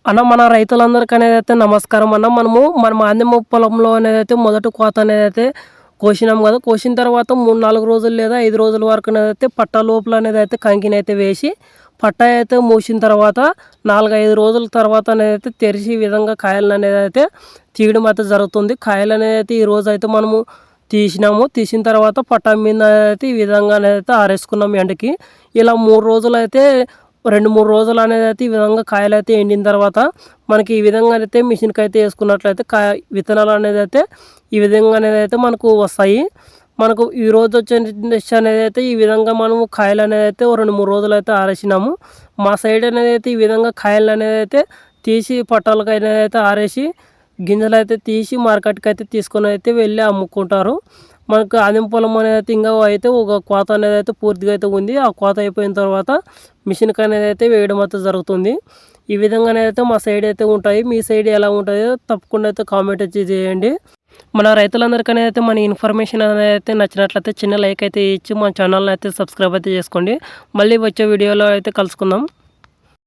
మన రైతులందరికీ అనేదైతే నమస్కారం అన్న. మన మాంద్యం పొలంలో అనేదైతే మొదటి కోత అనేదైతే కోసినాం కదా! కోసిన తర్వాత 3, 4 రోజులు లేదా 5 రోజుల వరకు అనేదైతే పట్టా లోపల అనేదైతే కంకినైతే వేసి, పట్టా అయితే మూసిన తర్వాత 4, 5 రోజుల తర్వాత అనేదైతే తెరిచి ఈ విధంగా కాయలననేదైతే తీయడం అయితే జరుగుతుంది. కాయలనేదైతే ఈరోజైతే మనము తీసినాము. తీసిన తర్వాత పట్టా మీద అయితే ఈ విధంగా అనేదైతే ఆరేసుకున్నాం ఎండకి. ఇలా 3 రోజులైతే 2, 3 రోజులు అనేదైతే ఈ విధంగా కాయలైతే ఎండిన తర్వాత మనకి ఈ విధంగా అయితే మిషన్‌కైతే యేసుకున్నట్లయితే విత్తనాలు అనేదైతే ఈ విధంగా అనేదైతే మనకు వస్తాయి. మనకు ఈరోజు వచ్చే నెక్స్ట్ అనేదైతే ఈ విధంగా మనము కాయలనేదైతే ఓ 2, 3 రోజులైతే ఆరేసినాము. మా సైడ్ అనేదైతే ఈ విధంగా కాయలనేదైతే తీసి పట్టాలకనేదైతే ఆరేసి గింజలైతే తీసి మార్కెట్‌కైతే తీసుకొనైతే వెళ్ళి అమ్ముకుంటారు. మనకు ఆదిమ పొలం అనేదైతే ఇంకా అయితే ఒక కోత అనేదైతే పూర్తిగా అయితే ఉంది. ఆ కోత అయిపోయిన తర్వాత మిషన్‌కి అనేదైతే వేయడం అయితే జరుగుతుంది. ఈ విధంగానైతే మా సైడ్ అయితే ఉంటాయి. మీ సైడ్ ఎలా ఉంటాయో తప్పకుండా అయితే కామెంట్ వచ్చి చేయండి. మన రైతులందరికీ అయితే మన ఇన్ఫర్మేషన్ అనేది నచ్చినట్లయితే చిన్న లైక్ అయితే ఇచ్చి మన ఛానల్‌ని అయితే సబ్స్క్రైబ్ అయితే చేసుకోండి. మళ్ళీ వచ్చే వీడియోలో అయితే కలుసుకుందాం.